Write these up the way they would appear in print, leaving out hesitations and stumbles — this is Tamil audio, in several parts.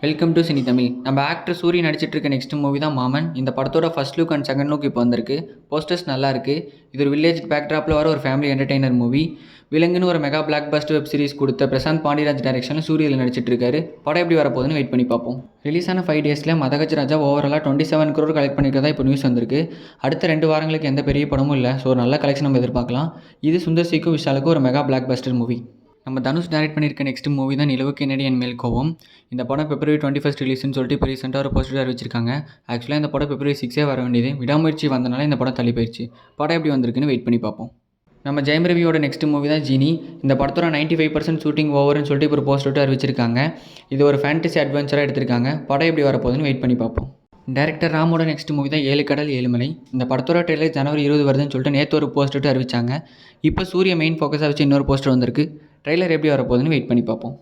Welcome to cine Tamil. நம்ம ஆக்டர் சூரிய நடிச்சிட்டு இருக்க நெக்ஸ்ட் மூவி தான் மாமன். இந்த படத்தோட first look and second look இப்போ வந்திருக்கு. போஸ்டர்ஸ் நல்லா இருக்கு. இது ஒரு வில்லேஜ் பேக்ட்ராப்பில் வர ஒரு ஃபேமிலி என்டர்டெய்னர் மூவி. விலங்குன்னு ஒரு mega blockbuster web series கொடுத்த பிரசாந்த் பாண்டியராஜ் டைரக்ஷனில் சூரியவில் நடிச்சிட்டு இருக்காரு. படம் எப்படி வரப்போகுதுன்னு வெயிட் பண்ணி பார்ப்போம். ரிலீஸான 5 டேஸில் மதகஜ ராஜா ஓவராலாக 27 crore கலெக்ட் பண்ணிக்கிறதா இப்போ நியூஸ் வந்திருக்கு. அடுத்த 2 வாரங்களுக்கு எந்த பெரிய படமும் இல்லை. ஸோ நல்ல கலெக்ஷன் நம்ம எதிர்பார்க்கலாம். இது சுந்தர் சிக்கும் விஷாலுக்கும் ஒரு மெகா பிளாக் பஸ்டர் மூவி. நம்ம தனுஷ் டைரக்ட் பண்ணியிருக்க நெக்ஸ்ட் மூவி தான் நிலவுக்கு என்னடி என் மேல் கோவம். இந்த படம் February 21 ரிலீஸ்னு சொல்லிட்டு இப்போ ரீசெண்டாக ஒரு போஸ்டர் அறிவிச்சிருக்காங்க. ஆக்சுவலாக இந்த படம் February 6 வர வேண்டியது. விடாமுயற்சி வந்தனால இந்த படம் தள்ளி போயிடுச்சு. படம் எப்படி வந்திருக்குன்னு வெயிட் பண்ணி பார்ப்போம். நம்ம ஜெயம் ரவியோட நெக்ஸ்ட் மூவி தான் ஜீனி. இந்த படத்தோட 95% ஷூட்டிங் ஓவர்னு சொல்லிட்டு இப்போ ஒரு போஸ்டர் அறிவிச்சிருக்காங்க. இது ஒரு ஃபேண்டசி அட்வென்ச்சராக எடுத்திருக்காங்க. படம் எப்படி வரப்போகுதுன்னு வெயிட் பண்ணி பார்ப்போம். டேரக்டர் ராமோட நெக்ஸ்ட் மூவி தான் 7 கடல் 7 மலை. இந்த படத்தோட ட்ரெய்லர் January 20 வருதுன்னு சொல்லிட்டு நேற்று ஒரு போஸ்டர் அறிவிச்சாங்க. இப்போ சூரிய மெயின் ஃபோக்கஸாக வச்சு இன்னொரு போஸ்டர் வந்திருக்கு. ட்ரெய்லர் எப்படி வரப்போகுதுன்னு வெயிட் பண்ணி பார்ப்போம்.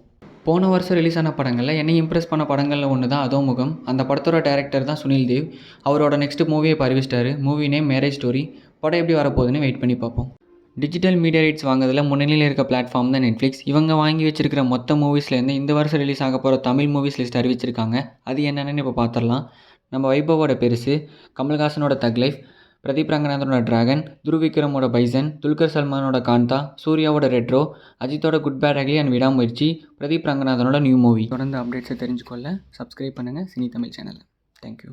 போன வருஷம் ரிலீஸ் ஆன படங்களில் என்னை இம்ப்ரெஸ் பண்ண படங்களில் ஒன்று தான் அதோ முகம். அந்த படத்தோட டேரக்டர் தான் சுனில் தேவ். அவரோட நெக்ஸ்ட் மூவியை இப்போ அறிவிச்சிட்டாரு. Movie name marriage story. படம் எப்படி வரப்போகுதுன்னு வெயிட் பண்ணி பார்ப்போம். டிஜிட்டல் மீடியா ரைட்ஸ் வாங்குறதுல முன்னணியில் இருக்க பிளாட்ஃபார்ம் தான் நெட்ஃப்ளிக்ஸ். இவங்க வாங்கி வச்சிருக்கிற மொத்த மூவிஸ்லேருந்து இந்த வருஷம் ரிலீஸ் ஆக போகிற தமிழ் மூவிஸ் லிஸ்ட் அறிவிச்சிருக்காங்க. அது என்னென்னு இப்போ பார்த்துடலாம். நம்ம வைபவோட பெருசு, கமல்ஹாசனோட தக் லைஃப், பிரதீப் ரங்கநாதனோட டிராகன், துருவிக்ரமோட பைசன், துல்கர் சல்மானோட காந்தா, சூர்யாவோட ரெட்ரோ, அஜித்தோட குட் பேட் அக்லி அண்ட் விடாமுயற்சி, பிரதீப் ரங்கநாதனோட நியூ மூவி. தொடர்ந்து அப்டேட்ஸை தெரிஞ்சுக்கொள்ள சப்ஸ்கிரைப் பண்ணுங்கள் சினி தமிழ் சேனலை. தேங்க்யூ.